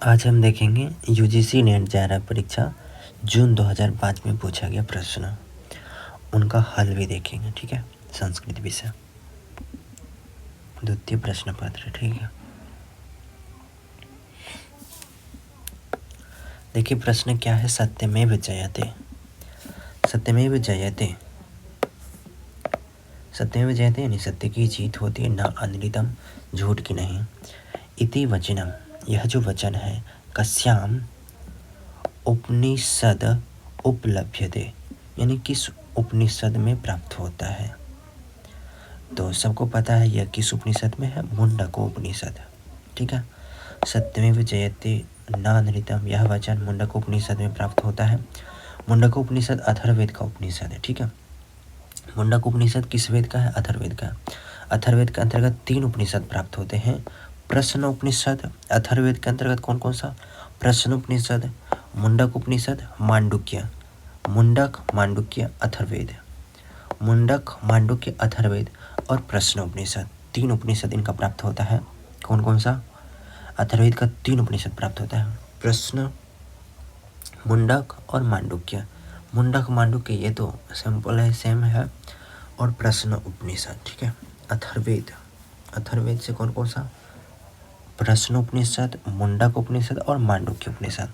आज हम देखेंगे यूजीसी नेट JARA परीक्षा जून 2005 में पूछा गया प्रश्न, उनका हल भी देखेंगे। ठीक है, संस्कृत विषय द्वितीय प्रश्न पत्र। ठीक है, देखिए प्रश्न क्या है। सत्यमेव जयते, सत्यमेव जयते, सत्यमेव जयते यानी सत्य की जीत होती है, न अनृतम झूठ की नहीं। इति वचनम, यह जो वचन है, कस्याम उपनिषद उपलभ्यते यानी किस उपनिषद में प्राप्त होता है। तो सबको पता है यह किस उपनिषद में है, मुंडको उपनिषद। ठीक है, सत्यमेव जयते नानृतम, यह वचन मुंडको उपनिषद में प्राप्त होता है। मुंडको उपनिषद अथर्ववेद का उपनिषद है। ठीक है, मुंडक उपनिषद किस वेद का है? अथर्ववेद का। अथर्ववेद के अंतर्गत 3 उपनिषद प्राप्त होते हैं। प्रश्न उपनिषद, अथर्ववेद के अंतर्गत कौन कौन सा? प्रश्न उपनिषद, मुंडक उपनिषद, मांडुक्य। मुंडक, मांडुक्य, अथर्ववेद। मुंडक, मांडुक्य, अथर्ववेद और प्रश्न उपनिषद, 3 उपनिषद इनका प्राप्त होता है। कौन कौन सा? अथर्ववेद का 3 उपनिषद प्राप्त होता है, प्रश्न, मुंडक और मांडुक्य। मुंडक मांडुक्य ये तो सिंपल है, सेम है। और प्रश्न उपनिषद। ठीक है, अथर्ववेद, अथर्ववेद से कौन कौन सा? प्रश्न उपनिषद, मुंडक उपनिषद और मांडुक्य उपनिषद।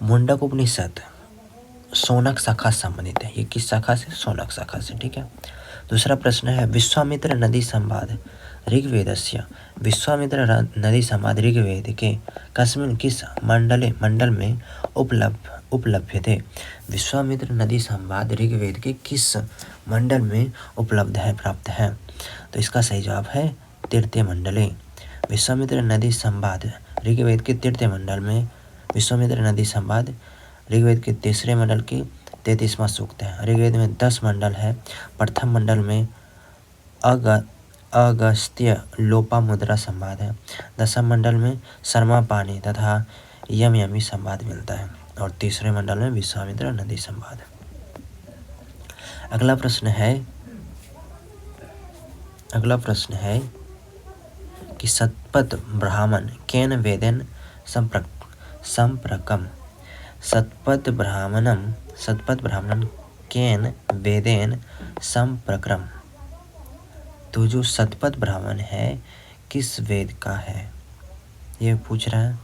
मुंडक उपनिषद शौनक शाखा संबंधित है। ये किस शाखा से? शौनक शाखा से। ठीक है, दूसरा प्रश्न है विश्वामित्र नदी संवाद ऋग्वेदस्य, विश्वामित्र नदी संवाद ऋग्वेद के कस्मिन् किस मंडल में उपलब्ध थे। विश्वामित्र नदी संवाद ऋग्वेद के किस मंडल में उपलब्ध है, प्राप्त है? तो इसका सही जवाब है तृतीय मंडले। विश्वामित्र नदी संवाद ऋग्वेद के तृतीय मंडल में, विश्वामित्र नदी संवाद ऋग्वेद के तीसरे मंडल की 33वां सूक्त है। ऋग्वेद में 10 मंडल है। प्रथम मंडल में अगस्त्य लोपामुद्रा संवाद है। 10वें मंडल में शर्मा पानी तथा यमयमी संवाद मिलता है और तीसरे मंडल में विश्वामित्र नदी संवाद। अगला प्रश्न है कि सतपथ ब्राह्मण केन वेदेन संप्रकम, सतपथ ब्राह्मणम केन वेदेन संप्रक्रम। तो जो सतपथ ब्राह्मण है किस वेद का है, ये पूछ रहा है।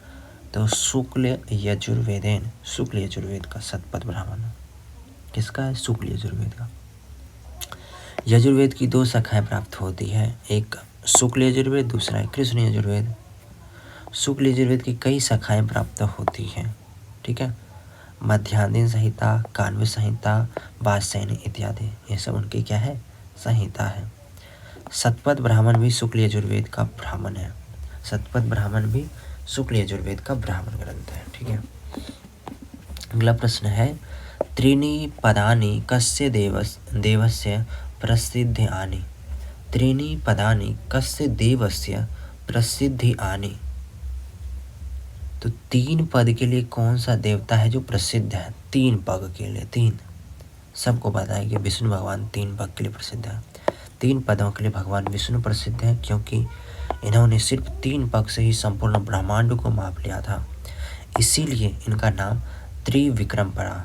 तो शुक्ल यजुर्वेदेन, शुक्ल यजुर्वेद का सतपथ ब्राह्मण किसका है? शुक्ल यजुर्वेद का। यजुर्वेद की 2 शाखाएं प्राप्त होती है, एक शुक्ल यजुर्वेद, दूसरा है कृष्ण यजुर्वेद। शुक्ल यजुर्वेद की कई शाखाएं प्राप्त होती हैं। ठीक है, मध्यान्ह संहिता, कान्व संहिता, वात्सायनी इत्यादि, ये सब उनकी क्या है? संहिता है। सतपथ ब्राह्मण भी शुक्ल यजुर्वेद का ब्राह्मण है। सतपथ ब्राह्मण भी शुक्ल यजुर्वेद का ब्राह्मण ग्रंथ है। ठीक है, अगला प्रश्न है त्रीणि पदानि कस्य देवस्य प्रसिद्धानि, त्रीणि पदानि कस्य देवस्य प्रसिद्धानि। तो 3 पद के लिए कौन सा देवता है जो प्रसिद्ध है? 3 पद के लिए, 3 सबको पता है कि विष्णु भगवान 3 पद के लिए प्रसिद्ध है। 3 पदों के लिए भगवान विष्णु प्रसिद्ध है, क्योंकि इन्होंने सिर्फ 3 पद से ही संपूर्ण ब्रह्मांड को माप लिया था। इसीलिए इनका नाम त्रिविक्रम पड़ा।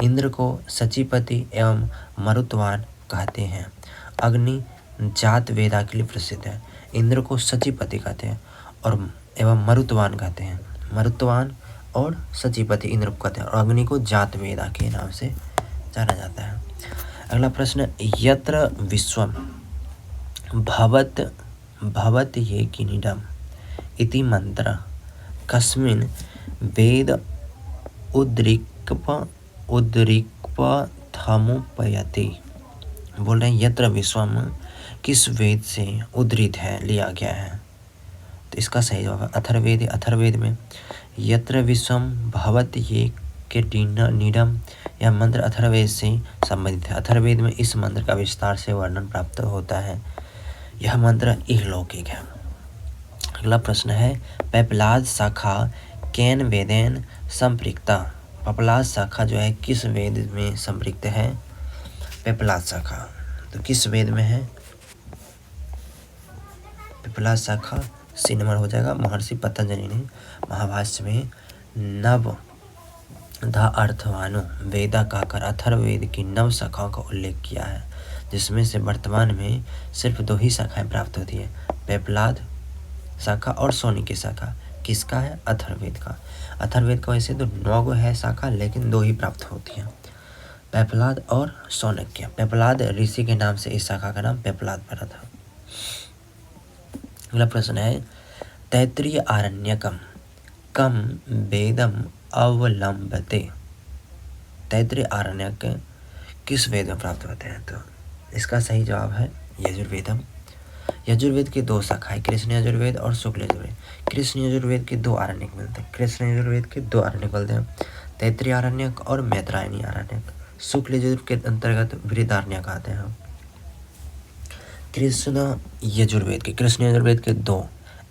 इंद्र को सचिपति एवं मरुत्वान कहते हैं। अग्नि जात वेदा के लिए प्रसिद्ध है। इंद्र को सचिपति कहते हैं और एवं मरुत्वान कहते हैं। मरुत्वान और सचिपति इंद्र को कहते हैं और अग्नि को जात वेदा के नाम से जाना जाता है। अगला प्रश्न, यत्र विश्वम भवत ये किनीडम इति मंत्र कस्मिन् वेद उद्रिक्पथमुपयति। बोल रहे हैं यत्र विश्वम किस वेद से उद्धृत है, लिया गया है? तो इसका सही जवाब है अथर्ववेद। अथर्ववेद में यत्र विश्वम भवत ये के नीडम, यह मंत्र अथर्ववेद से संबंधित है। अथर्ववेद में इस मंत्र का विस्तार से वर्णन प्राप्त होता है। यह मंत्र इहलौकिक है। अगला प्रश्न है पेपलाद शाखा केन वेदेन संपृक्ता। पेपलाद शाखा जो है किस वेद में संपृक्त है? पेपलाद शाखा तो किस वेद में है? पेपलाद शाखा सी नंबर हो जाएगा। महर्षि पतंजलि ने महाभाष्य में नव धा अर्थवानो वेदा कहकर अथर्ववेद की नव शाखाओं का उल्लेख किया है, जिसमें से वर्तमान में सिर्फ 2 ही शाखाएं प्राप्त होती है, पेपलाद शाखा और सोनी की शाखा। किसका है? अथर्ववेद का। अथर्ववेद का वैसे तो 9 है शाखा, लेकिन 2 ही प्राप्त होती हैं, पेपलाद और सौनक्य। पेपलाद ऋषि के नाम से इस शाखा का नाम पेपलाद पड़ा था। अगला प्रश्न है तैत्तिरीय आरण्यकम कम वेदम अवलंबते। तैत्तिरीय आरण्यक किस वेद में प्राप्त होते हैं? तो इसका सही जवाब है यजुर्वेदम। यजुर्वेद के 2 शाखाएं, कृष्ण यजुर्वेद और शुक्ल यजुर्वेद। कृष्ण यजुर्वेद के 2 आरण्यक मिलते हैं। कृष्ण यजुर्वेद के 2 आरण्यक मिलते हैं, तैत्तिरीय आरण्यक और मैत्रायणी आरण्यक। शुक्ल यजुर्वेद के अंतर्गत बृहदारण्यक आते हैं। कृष्ण यजुर्वेद के 2,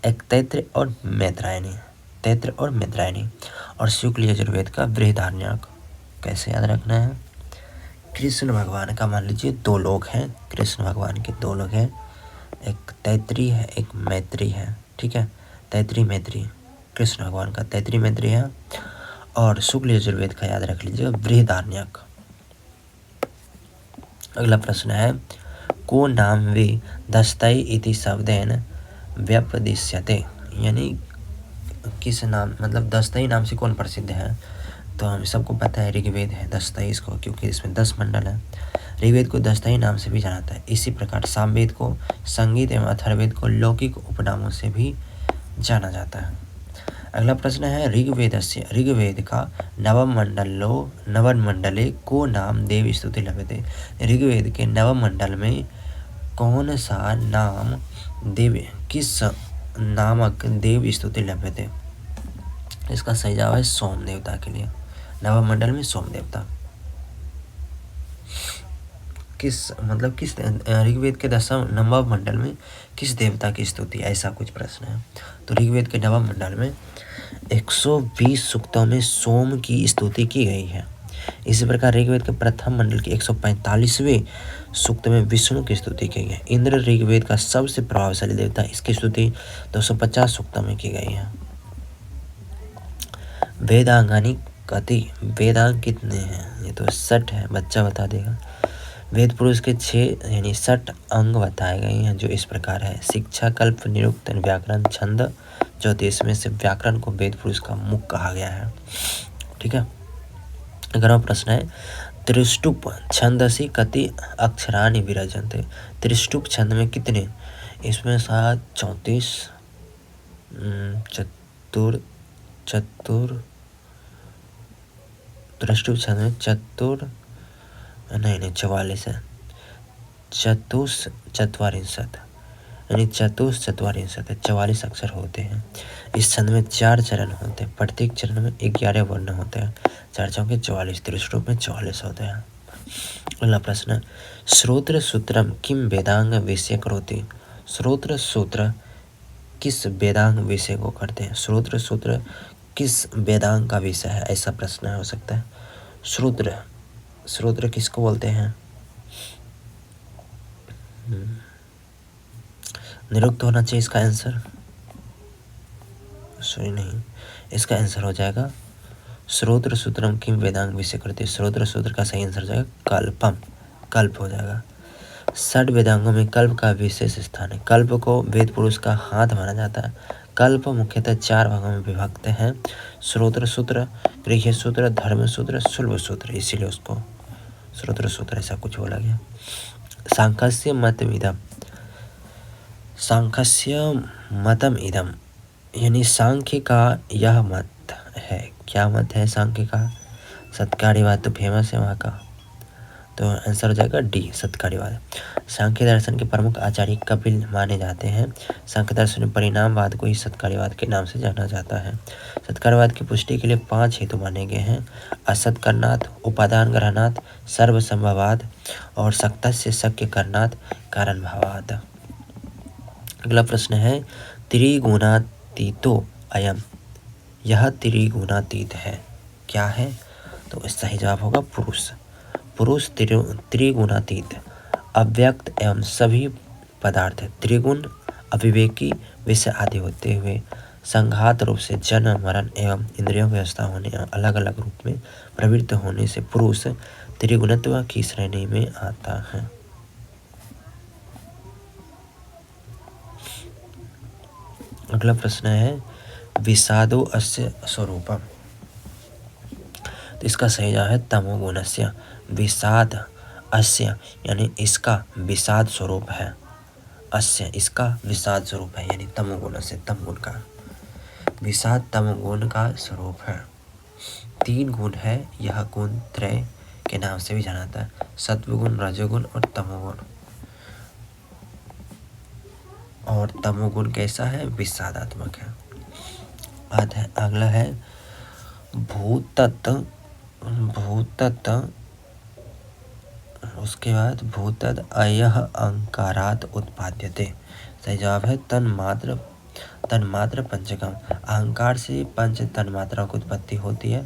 एक तैत्तिरीय और मैत्रायणी, तैत्तिरीय और मैत्रायणी, और शुक्ल यजुर्वेद का बृहदारण्यक। कैसे याद रखना है? कृष्ण भगवान का मान लीजिए 2 लोक हैं, कृष्ण भगवान के 2 लोक हैं, एक तैत्तिरीय है, एक मैत्री है, ठीक है, तैत्तिरीय मैत्री। कृष्ण भगवान का तैत्तिरीय मैत्री है, और शुक्ल यजुर्वेद का याद रख लीजिए बृहदारण्यक। अगला प्रश्न है को नाम वे दस्तई इति शब्देन व्यपदिश्यते, यानी किस नाम, मतलब दस्तई नाम से कौन प्रसिद्ध है? तो हम सबको पता है ऋग्वेद है दस्तई इसको, क्योंकि इसमें 10 मंडल है। ऋग्वेद को दस्तई नाम से भी जाना जाता है। इसी प्रकार सामवेद को संगीत एवं अथर्ववेद को लौकिक उपनामों से भी जाना जाता है। अगला प्रश्न है ऋग्वेद का नवम मंडले को नाम देव स्तुति लभ्यते। ऋग्वेद के नवम मंडल में कौन सा नाम किस नामक देव स्तुति लभ्यते? इसका सही जवाब है सोम देवता के लिए। नवम मंडल में सोम देवता। किस ऋग्वेद के 10वें नवम मंडल में किस देवता की स्तुति, ऐसा कुछ प्रश्न है। तो ऋग्वेद के नवम मंडल में 120 सूक्तों में सोम की स्तुति की गई है। इसी प्रकार ऋग्वेद के प्रथम मंडल के 145वें सूक्त में विष्णु की स्तुति की गई है। इंद्र ऋग्वेद का सबसे प्रभावशाली देवता, इसकी स्तुति 250 सूक्तों में की गई है। वेदांगानी कति, वेदांग कितने हैं? ये तो 60 है, बच्चा बता देगा। वेद पुरुष के 6 यानी 60 अंग बताए गए हैं, जो इस प्रकार है। शिक्षा, कल्प, निरुक्त, व्याकरण, छंद, ज्योतिष में से व्याकरण को वेद पुरुष का मुख कहा गया है, ठीक है। 11वां प्रश्न है त्रिष्टुप छंदसी कति अक्षराणि विरजन्ते। त्रिष्टुप छंद में कितने? इसमें 34 त्रिष्टुप छंद में 44 है। चतुश्चत्वारिंशत् यानी 44 अक्षर होते हैं। इस छंद में 4 चरण होते हैं, प्रत्येक चरण में 11 वर्ण होते हैं। 4 चौके 44, त्रिष्टुप में 44 होते हैं। अगला प्रश्न श्रोत्र सूत्रम किम वेदांग विषय करोति। श्रोत्र सूत्र किस वेदांग विषय को करते हैं? श्रोत्र सूत्र किस वेदांग का विषय है, ऐसा प्रश्न हो सकता है। श्रोत्र किसको बोलते हैं? निरुक्त होना चाहिए इसका आंसर, नहीं, इसका आंसर हो जाएगा श्रोत्र सूत्रम किम वेदांग विषय करते। श्रोत्र सूत्र का सही आंसर हो जाएगा कल्पम, कल्प हो जाएगा। 60 वेदांगों में कल्प का विशेष स्थान है। कल्प को वेद पुरुष का हाथ माना जाता है। कल्प मुख्यतः 4 भागों में विभक्त हैं, श्रोत्र सूत्र, गृह्य सूत्र, धर्म सूत्र, शुल्ब सूत्र, इसीलिए उसको श्रोत्र सूत्र ऐसा कुछ बोला गया। सांख्यस्य मतम इदम, यानी सांख्य का यह मत है। क्या मत है सांख्य का? सत्कार्यवाद तो फेमस है वहाँ का, तो आंसर हो जाएगा डी, सत्कार्यवाद। सांख्य दर्शन के प्रमुख आचार्य कपिल माने जाते हैं। सांख्य दर्शन में परिणामवाद को ही सत्कार्यवाद के नाम से जाना जाता है। सत्कार्यवाद की पुष्टि के लिए 5 हेतु माने गए हैं: असत करनाथ, उपादान ग्रहणात्, सर्वसंभवाद और सक्तस्य शक्य करनात्, कारण भावाद। अगला प्रश्न है त्रिगुणातीतो अयम, यह त्रिगुणातीत है, क्या है? तो सही जवाब होगा पुरुष त्रिगुणातीत, अव्यक्त एवं सभी पदार्थ, त्रिगुण, अविवेकी, विषय आदि होते हुए संघात रूप से जन्म मरण एवं इंद्रियों की व्यवस्था होने अलग अलग रूप में प्रवृत्त होने से पुरुष त्रिगुणत्व की श्रेणी में आता है। अगला प्रश्न है विषादो अस्य स्वरूपम। तो इसका सही जवाब है तमोगुणस्य। विषाद अस्य यानी इसका विषाद स्वरूप है। अस्य इसका विषाद स्वरूप है यानी तमोगुण से तमगुण का विषाद तमोगुण का स्वरूप है। 3 गुण है, यह गुण त्रय के नाम से भी जाना जाता है, सत्वगुण, रजोगुण और तमोगुण। और तमोगुण कैसा है? विषादात्मक है। अगला है भूतत्व। उसके बाद भूतद अयः अहंकारात उत्पाद्यते। सही जवाब है तन्मात्र पंचकम। अहंकार से पंच तन्मात्राओं की उत्पत्ति होती है।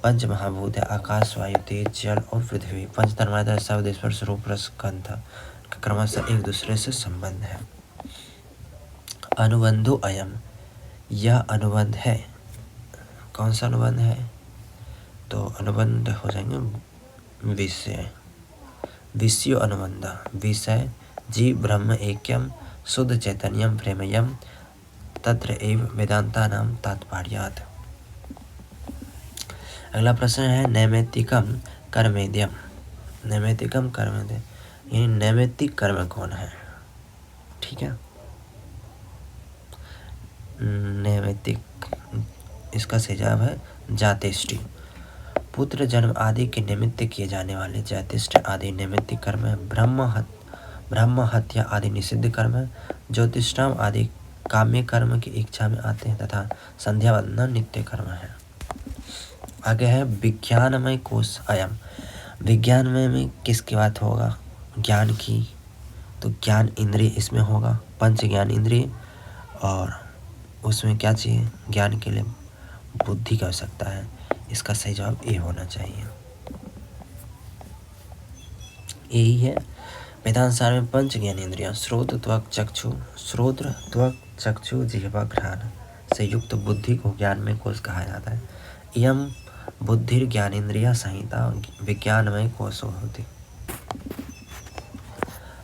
पंच महाभूत है आकाश, वायु, तेज, जल और पृथ्वी। पंच तन्मात्रा शब्द, स्पर्श, रूप, रस, गंध का क्रमशः एक दूसरे से संबंध है। अनुबंधो अयम, यह अनुबंध है। कौन सा अनुबंध है? तो अनुबंध हो जाएंगे विषय। विषयो अनुबंध। विषय जीव ब्रह्म ऐक्यम शुद्ध चैतन्यम प्रेमयम तत्र एव वेदांतानां तात्पर्यात्। अगला प्रश्न है नैमित्तिकम कर्मेद्यम। नैमित्तिकम कर्मेद्यम यानी नैमित्तिक कर्म कौन है? ठीक है, नैमित्तिक, इसका सही जवाब है जातेष्टि। पुत्र जन्म आदि के निमित्त किए जाने वाले जातिष्ठ आदि निमित्तिक कर्म है। ब्रह्म हत्या आदि निषिद्ध कर्म है। ज्योतिष्ठाम आदि काम्य कर्म की इच्छा में आते हैं तथा संध्या वंदन नित्य कर्म है। आगे है विज्ञानमय कोश अयम। विज्ञानमय में किसकी बात होगा? ज्ञान की। तो ज्ञान इंद्रिय इसमें होगा, पंच ज्ञान इंद्रिय। और उसमें क्या चाहिए? ज्ञान के लिए बुद्धि की आवश्यकता है। इसका सही जवाब ए होना चाहिए। यही है वेदांत सार में पंच ज्ञानेंद्रियां श्रोत्र त्वक चक्षु जिह्वा घ्राण से युक्त बुद्धि को ज्ञान में कोश कहा जाता है। इयम बुद्धिर ज्ञानेंद्रिया संहिता विज्ञानमय कोशो होती।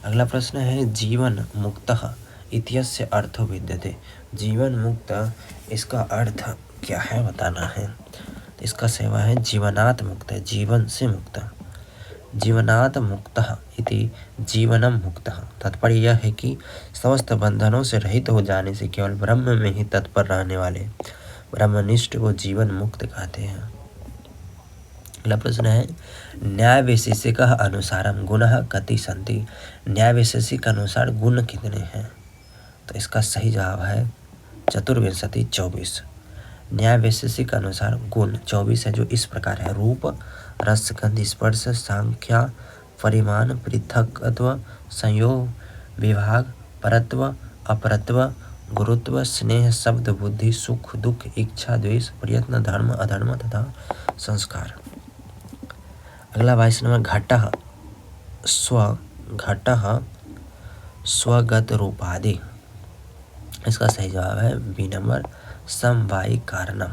अगला प्रश्न है जीवन मुक्तः इत्यस्य अर्थो विद्यते। जीवन मुक्त, इसका अर्थ क्या है बताना है। इसका सेवा है जीवनात् मुक्त, जीवन से मुक्त। जीवनात् मुक्तः इति जीवनम मुक्तः। तात्पर्य यह है कि समस्त बंधनों से रहित हो जाने से केवल ब्रह्म में ही तत्पर रहने वाले ब्रह्मनिष्ठ को जीवन मुक्त कहते हैं। अगला प्रश्न है न्याय वैशेषिक अनुसारम गुणः कति सन्ति। न्याय वैशेषिक अनुसार गुण कितने हैं? तो इसका सही जवाब है 24। न्याय वैशेषिक अनुसार गुण 24 है, जो इस प्रकार है। रूप, रस, गंध, स्पर्श, संख्या, परिमाण, पृथकत्व, संयोग, विभाग, परत्व, अपरत्व, गुरुत्व, स्नेह, शब्द, बुद्धि, सुख, दुख, इच्छा, द्वेष, प्रयत्न, धर्म, अधर्म तथा संस्कार। अगला 22 नंबर घटः स्वगत रूपादि। इसका सही जवाब है बी नंबर समवायी कारणम।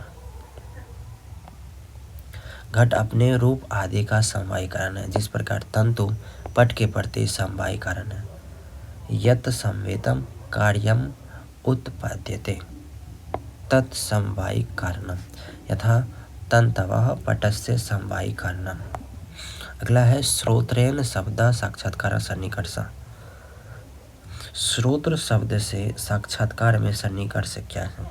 घट अपने रूप आदि का समवायी कारण है, जिस प्रकार तंतु पट के प्रति समवायी कारण है। यत् संवेतम कार्यम उत्पाद्यते तत्समवायी कारणम यथा तंतवः पटस्य समवायी कारणम। अगला है श्रोत्रेण शब्द साक्षात्कार सन्निकर्ष। श्रोत्र शब्द से साक्षात्कार में सन्निकर्ष क्या है?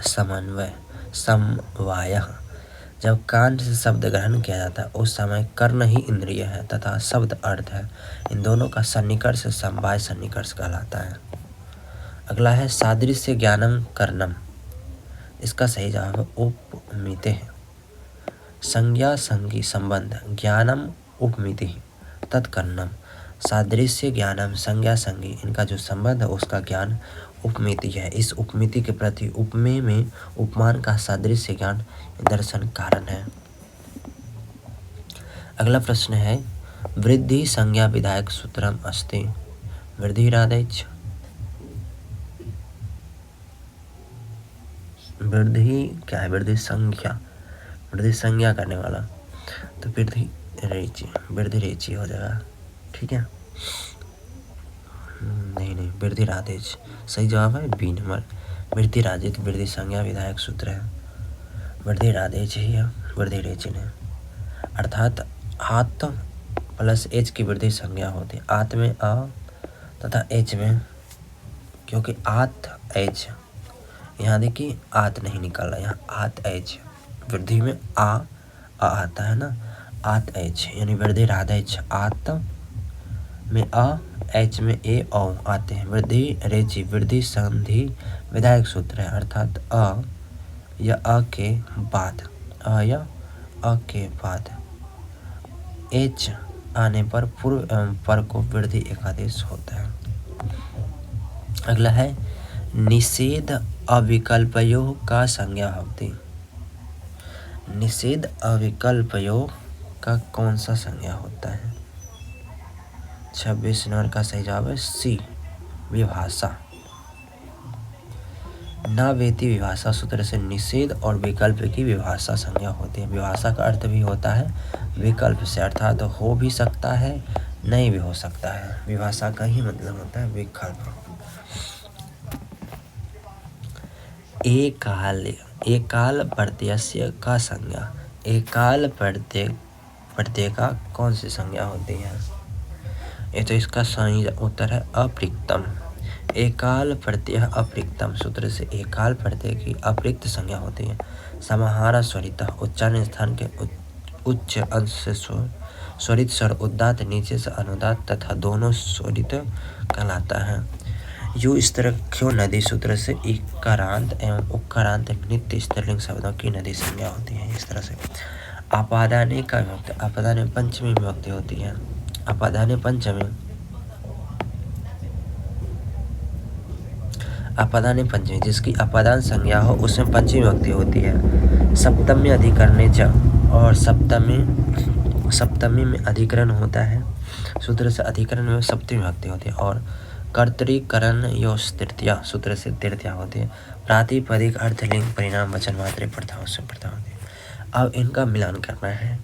समन्वय, समवाय। जब कान से शब्द ग्रहण किया जाता है उस समय कर्ण ही इंद्रिय है तथा शब्द अर्थ है। इन दोनों का सन्निकर्ष समवाय सन्निकर्ष कहलाता है। अगला है सादृश्य ज्ञानम कर्णम। इसका सही जवाब है उपमिति है। संज्ञा संगी संबंध ज्ञानम उपमिति तत्कर्णम। सादृश्य ज्ञानम संज्ञा संगी, इनका जो संबंध है उसका ज्ञान उपमिति है। इस उपमिति के प्रति उपमेय में उपमान का सादृश्य ज्ञान दर्शन कारण है। अगला प्रश्न है वृद्धि संज्ञा विधायक सूत्रम अस्ति। वृद्धिरादेच वृद्धि क्या है? वृद्धि संज्ञा, वृद्धि संज्ञा करने वाला, तो वृद्धि रेची हो जाएगा। ठीक है, नहीं, वृद्धि राधेच सही जवाब है बी नंबर, वृद्धि राजित वृद्धि संज्ञा विधायक सूत्र है, वृद्धि राधेच ही है, वृद्धि रेचिन है। अर्थात आत प्लस एच की वृद्धि संज्ञा होती है। आत में अ तथा एच में, क्योंकि आत एच, यहाँ देखिए आत नहीं निकल रहा, यहाँ आत एच, वृद्धि में आ आता है ना, आत एच यानी वृद्धि राधेच, आत में अ, एच में ए औ आते हैं। वृद्धि रेची वृद्धि संधि विधायक सूत्र है, अर्थात अ या अ के बाद, अ या अ के बाद एच आने पर पूर्व एवं पर को वृद्धि एकादेश होता है। अगला है निषेध अविकल्पयोः का संज्ञा भवति। निषेध अविकल्पयोः का कौन सा संज्ञा होता है? 26 नंबर का सही जवाब है सी, विभाषा। न वेति विभाषा सूत्र से निषेध और विकल्प की विभाषा संज्ञा होती है। विभाषा का अर्थ भी होता है विकल्प से, अर्थात हो भी सकता है, नहीं भी हो सकता है। विभाषा का ही मतलब होता है विकल्प। एकाल प्रत्यय का संज्ञा, एकाल प्रत्यय का कौन सी संज्ञा होती है? ये तो इसका सही उत्तर है अप्रिक्तम। एकाल प्रत्यय अप्रिक्तम सूत्र से एकाल प्रत्यय की अप्रिक्त संज्ञा होती है। समाहार स्वरित उच्चारण स्थान के उच्च अंश से स्वरित स्वर उदात्त नीचे से अनुदात्त तथा दोनों स्वरित कहलाता है। यू इस तरह क्यों नदी सूत्र से इकारांत एवं उकारांत नित्य स्त्रीलिंग शब्दों की नदी संज्ञा होती है। इस तरह से आपादाने का विभक्ति, आपादाने पंचमी विभक्ति होती है। आपादाने पंचमी, आपादाने पंचमी जिसकी अपादान संज्ञा हो उसमें पंचमी विभक्ति होती है। सप्तमी अधिकरणे च, और सप्तमी में अधिकरण होता है सूत्र से अधिकरण में सप्तमी विभक्ति होती है। और कर्तरीकरण योस् तृतीया सूत्र से तृतीया होती है। प्रातिपदिक अर्थलिंग परिणाम वचन मात्रे प्रथमा से प्रथमा होती है। अब इनका मिलान करना है।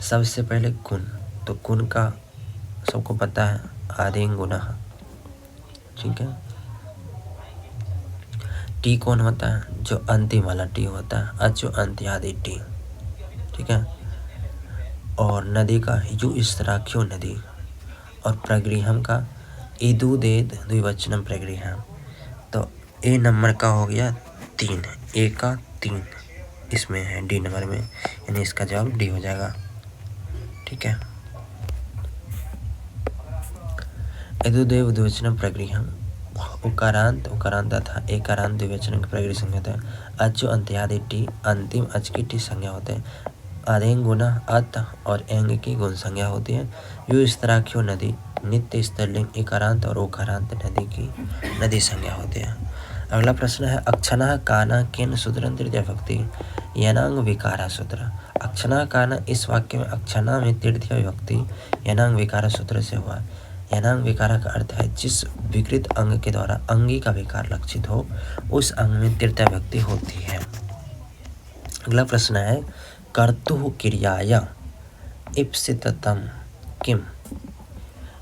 सबसे पहले कुन, तो कुन का सबको पता है आदिंग गुना, ठीक है। टी कौन होता है? जो अंतिम वाला टी होता है, अचो अंत्यादि टी, ठीक है। और नदी का यू इस तरह क्यों नदी, और प्रगृहम का इदुदेद द्विवचनम प्रगृहम। तो ए नंबर का हो गया 3, ए का 3 इसमें है डी नंबर में, यानी इसका जवाब डी हो जाएगा, ठीक है। इदुदेव द्विवचनम प्रगृहम, उकारांत तथा एकारांत द्विवचन की प्रगृह संज्ञा होता है। अचो अंत्यादि टी अंतिम अच की टी संज्ञा होते हैं। आदेंग गुना अत और एंग की गुण संज्ञा होती है। यू इस तरह क्यों नदी नित्य स्त्रीलिंग इकारांत और उकारांत नदी की नदी संज्ञा होती है। अगला प्रश्न है अक्षना काना केन सूत्र तृतीय विभक्ति यनांग विकारा सूत्र। अक्षना काना इस वाक्य में अक्षना में तृतीय विभक्ति यनांग विकारा सूत्र से हुआ। यनांग विकार का अर्थ है जिस विकृत अंग के द्वारा अंगी का विकार लक्षित हो उस अंग में तृतीय विभक्ति होती है। अगला प्रश्न है कर्तुः क्रियाया इप्सिततम किम,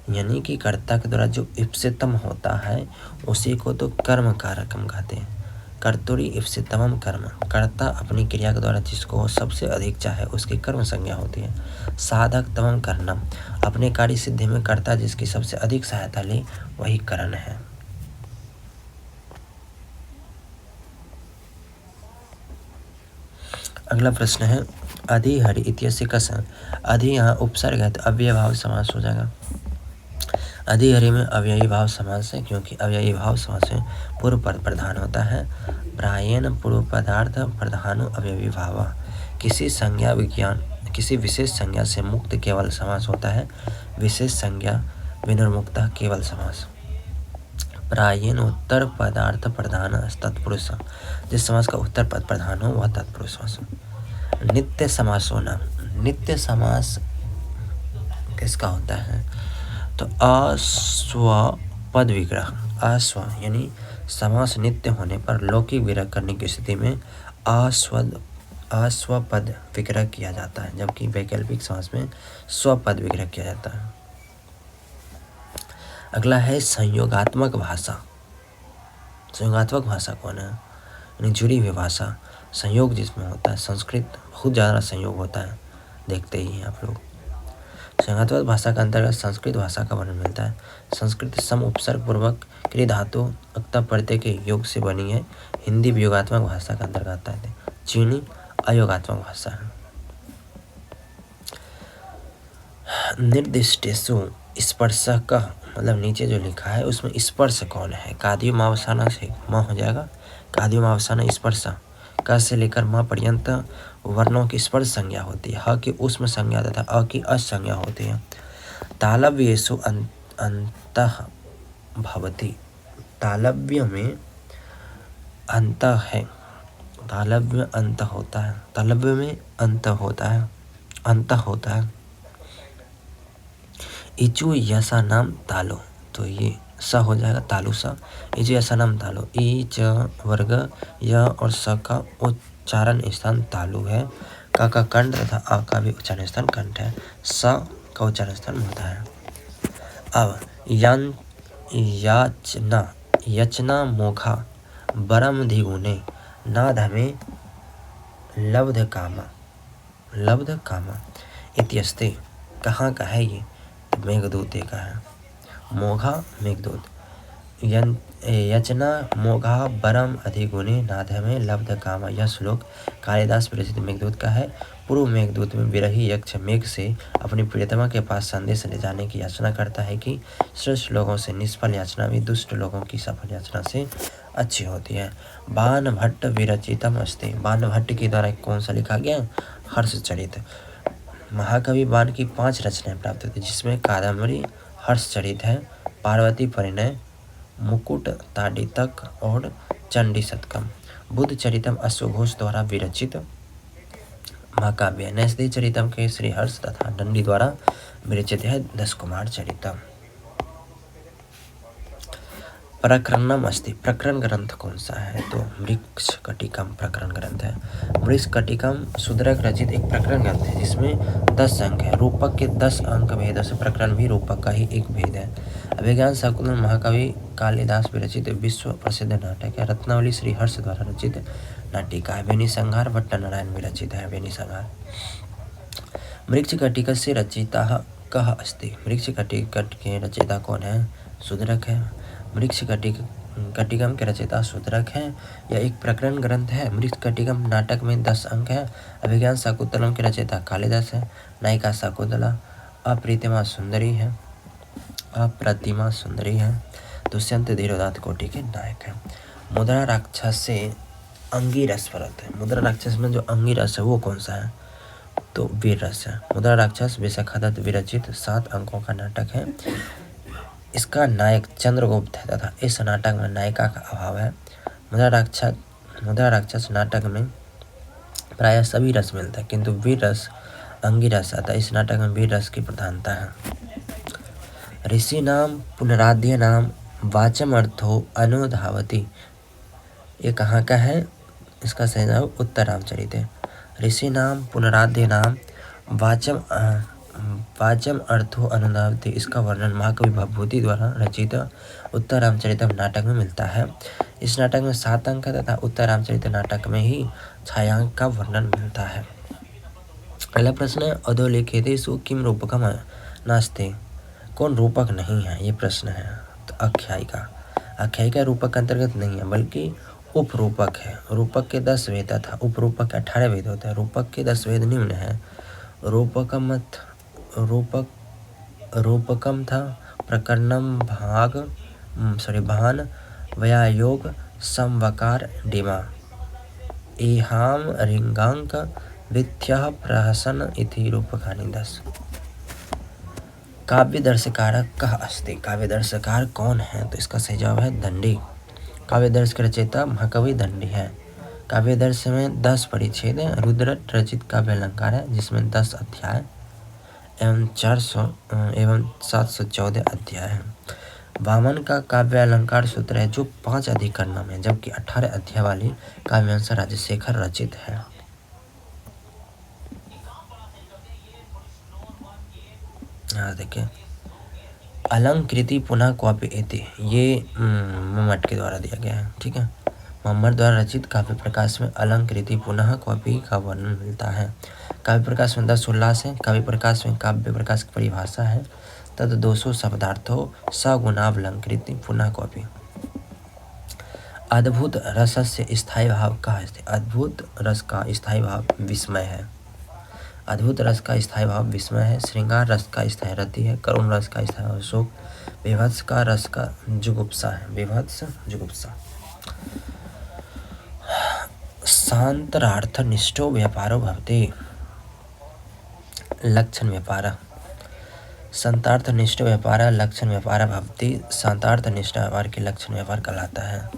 यानी कि कर्ता के द्वारा जो इप्सितम होता है उसी को तो कर्म कारकम कहते हैं। कर्तुरी इप्सितमम कर्म, कर्ता अपनी क्रिया के द्वारा जिसको सबसे अधिक चाहे उसकी कर्म संज्ञा होती है। साधक तमम कर्णम, अपने कार्य सिद्धि में कर्ता जिसकी सबसे अधिक सहायता ले वही करण है। अगला प्रश्न है अधिहरि इत्यस्य कस्य, अधि यहाँ उपसर्ग है तो अव्ययभाव समास हो जाएगा। अधिहरि में अव्ययी भाव समास है क्योंकि अव्ययी भाव समास में पूर्व पद प्रधान होता है। प्रायेण पूर्व पदार्थ प्रधानो अव्ययी भाव, किसी संज्ञा विज्ञान किसी विशेष संज्ञा से मुक्त केवल समास होता है, विशेष संज्ञा विनिर्मुक्त केवल समास। प्रायेण उत्तर पदार्थ प्रधान तत्पुरुष, जिस समास का उत्तर पद प्रधान हो वह तत्पुरुष समास। नित्य समास होना, नित्य समास किसका होता है? तो अस्व पद विग्रह, अस्व यानी समास नित्य होने पर लौकिक विग्रह करने की स्थिति में आस्वपद विग्रह किया जाता है, जबकि वैकल्पिक समास में स्वपद विग्रह किया जाता है। अगला है संयोगात्मक भाषा। संयोगात्मक भाषा कौन है? यानी जुड़ी हुई भाषा, संयोग जिसमें होता है। संस्कृत बहुत ज़्यादा संयोग होता है, देखते ही हैं आप लोग। संयोगात्मक भाषा का अंतर्गत संस्कृत भाषा का वर्णन मिलता है। संस्कृत सम उपसर्ग पूर्वक क्रिया धातु अक्ता प्रत्यय के योग से बनी है। हिंदी भी योगात्मक भाषा का अंतर्गत आता है। चीनी अयोगात्मक भाषा है। निर्दिष्टेषु स्पर्शकः, मतलब नीचे जो लिखा है उसमें स्पर्श कौन है? काद्युमावसाना से म हो जाएगा, काद्युमावसाना स्पर्श। क से लेकर म पर्यंत वर्णों की स्पर्श संज्ञा होती है। ह की उष्म संज्ञा तथा अ की अश संज्ञा होती है। तालव्येषु अंतः भवति। तालव्य में अंत है, तालव्य अंत होता है, तालव्य में अंत होता है, अंत होता है। इचु यसा नाम तालो, तो ये स हो जाएगा, तालु सा। इचु यसा नाम तालो। ई च वर्ग य और स का उच्चारण स्थान तालु है। क का कंठ तथा आ का भी उच्चारण स्थान कंठ है। स का उच्चारण स्थान मूर्धा है। अब याचना यचना मोघा बरम धिगुने नाद में लब्ध कामा इत्यस्ते। कहाँ का है ये? मेघदूत का है। मोघा मेघदूत। यचना मोघा बरम अधिगुणे नाद में लब्ध कामा, यह श्लोक कालिदास विरचित मेघदूत का है। पूर्व मेघदूत में विरही यक्ष मेघ से अपनी प्रियतमा के पास संदेश ले जाने की याचना करता है कि श्रेष्ठ लोगों से निष्फल याचना भी दुष्ट लोगों की सफल याचना से अच्छी होती है। बाण भट्ट विरचितम अस्ति। बाण भट्ट के द्वारा कौन सा लिखा गया? हर्षचरित। महाकवि बाण की 5 रचनाएं प्राप्त होती, जिसमें कादम्बरी हर्षचरित है, पार्वती परिणय, मुकुट ताडितक और चंडी शतकम। बुद्ध चरितम अश्वघोष द्वारा विरचित महाकाव्य। नैषधि चरितम के श्रीहर्ष तथा दंडी द्वारा विरचित है 10 कुमार चरितम। प्रकरणम अस्ति। प्रकरण ग्रंथ कौन सा है? तो मृच्छकटिकम प्रकरण ग्रंथ है। मृच्छकटिकम शूद्रक रचित एक प्रकरण ग्रंथ है, जिसमें 10 अंक है। रूपक के 10 अंक भेद से प्रकरण भी रूपक का ही एक भेद है। अभिज्ञान शाकुंतलम महाकवि कालिदास विरचित विश्व प्रसिद्ध नाटक है। रत्नावली श्रीहर्ष द्वारा रचित नाटिका है। बेनी संहार भट्ट नारायण विरचित है। बेनी संहार। मृच्छकटिक से रचिता कः अस्ति। मृच्छकटिक के रचयिता कौन है? शूद्रक है। मृच्छकटिकम के रचयिता शूद्रक हैं। यह एक प्रकरण ग्रंथ है। मृच्छकटिकम नाटक में 10 अंक है। अभिज्ञान शाकुंतलम के रचयिता कालिदास है। नायिका शाकुंतला अप्रतिमा सुंदरी है। दुष्यंत धीरोदात्त कोटि के नायक है। मुद्रा राक्षस से अंगिरस परत है। मुद्रा राक्षस में जो अंगिरस है वो कौन सा है? तो वीर रस है। मुद्रा राक्षस विशाखादत्त विरचित 7 अंकों का नाटक है। इसका नायक चंद्रगुप्त है तथा इस नाटक में नायिका का अभाव है। मुद्रा राक्षस नाटक में प्रायः सभी रस मिलता है, किंतु वीर रस अंगिरस आता है। इस नाटक में वीर रस की प्रधानता है। ऋषि नाम पुनराध्य नाम वाचम अर्थो अनुधावती। ये कहाँ का है? इसका सही नाम उत्तर रामचरित है। ऋषि नाम पुनराध्य नाम वाचम अर्थो अनुधावती। इसका वर्णन महाकवि भवभूति द्वारा रचित उत्तर रामचरितम नाटक में मिलता है। इस नाटक में 7 अंक है तथा उत्तर रामचरित नाटक में ही छायांक का वर्णन मिलता है। अगला प्रश्न है अधोलिखितेषु किम रूपकम नास्ति। कौन रूपक नहीं है? ये प्रश्न है। तो आख्यायिका रूपक के अंतर्गत नहीं है, बल्कि उपरूपक है। रूपक के 10 वेद तथा उपरूपक के 18 वेद होते हैं। रूपक के 10 वेद निम्न है। रूपकम था प्रकरणम भान व्यायोग समवकार डिमा इहाम रिंगांक विथ्यः प्रहसन इति रूपकानि 10। काव्य दर्शकार कः अस्ति। काव्य दर्शकार कौन है? तो इसका सही जवाब है दंडी। काव्य दर्श के रचयिता महाकवि दंडी है। काव्य दर्श में 10 परिच्छेद है। रुद्र रचित काव्य अलंकार है, जिसमें 10 अध्याय एवं 714 अध्याय है। वामन का काव्य अलंकार सूत्र है जो 5 अधिकरण में है, जबकि 18 अध्याय वाली काव्यांश राजशेखर रचित है। यहाँ देखिए, अलंकृति पुनः क्वापि इति, ये मम्मट के द्वारा दिया गया है। ठीक है, मम्मट द्वारा रचित काव्य प्रकाश में अलंकृति पुनः क्वापि का वर्णन मिलता है। काव्य प्रकाश में 10 उल्लास है। काव्य प्रकाश में काव्य प्रकाश की परिभाषा है तद 200 शब्दार्थों सगुणावलंकृति पुनः क्वापि। अद्भुत रसस्य स्थायी भाव का है। अद्भुत रस का स्थायी भाव विस्मय है। अद्भुत रस का स्थायी भाव विस्मय है। श्रृंगार रस का स्थायी रति है। करुण रस का स्थायी भाव शोक। विभत्स का रस का जुगुप्सा है। विभत्स जुगुप्सा। शांतरार्थ निष्ठो व्यापारो भवति। लक्षण व्यापार। शांतार्थ निष्ठ व्यापार लक्षण व्यापार भवति। शांतार्थ निष्ठ व्यापार के लक्षण व्यापार कहलाता है।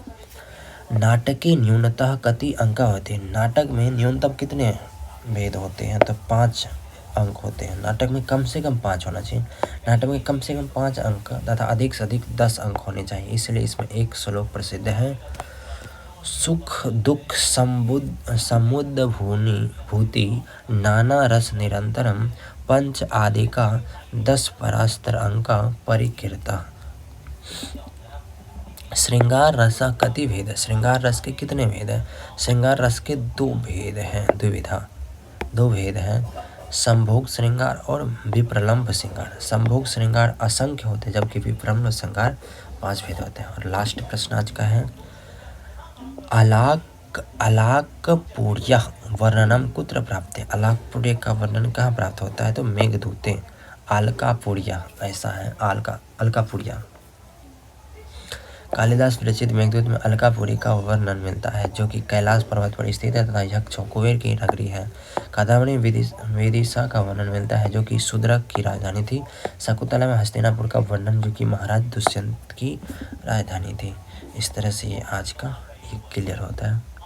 नाटके न्यूनतः कति अंक होते हैं। नाटक में न्यूनतम कितने भेद होते हैं? तो 5 अंक होते हैं। नाटक में कम से कम 5 होना चाहिए। नाटक में कम से कम 5 अंक तथा अधिक से अधिक 10 अंक होने चाहिए। इसलिए इसमें एक श्लोक प्रसिद्ध है, सुख दुख समुद्ध भूति नाना रस निरंतरम पंच आदि का 10 परास्तर अंका परिकीर्ता। श्रृंगार रस कति भेद है? श्रृंगार रस के कितने भेद है? श्रृंगार रस के 2 भेद हैं, द्विविधा 2 भेद हैं, संभोग श्रृंगार और विप्रलंब श्रृंगार। संभोग श्रृंगार असंख्य होते हैं जबकि विप्रलंब श्रृंगार 5 भेद होते हैं। और लास्ट प्रश्न आज का है, अलाकपूर्य वर्णनम कुत्र प्राप्त है? अलाकपूर्य का वर्णन कहाँ प्राप्त होता है? तो मेघदूते। अलकापुर्या ऐसा है, अलकापुर्या। कालिदास विरचित मेघदूत में अलकापुरी का वर्णन मिलता है जो कि कैलाश पर्वत पर स्थित है तथा यक्ष कुबेर की नगरी है। कादम्बरी विदिशा का वर्णन मिलता है जो कि शूद्रक की राजधानी थी। शकुंतला में हस्तिनापुर का वर्णन जो कि महाराज दुष्यंत की राजधानी थी। इस तरह से ये आज का क्लियर होता है।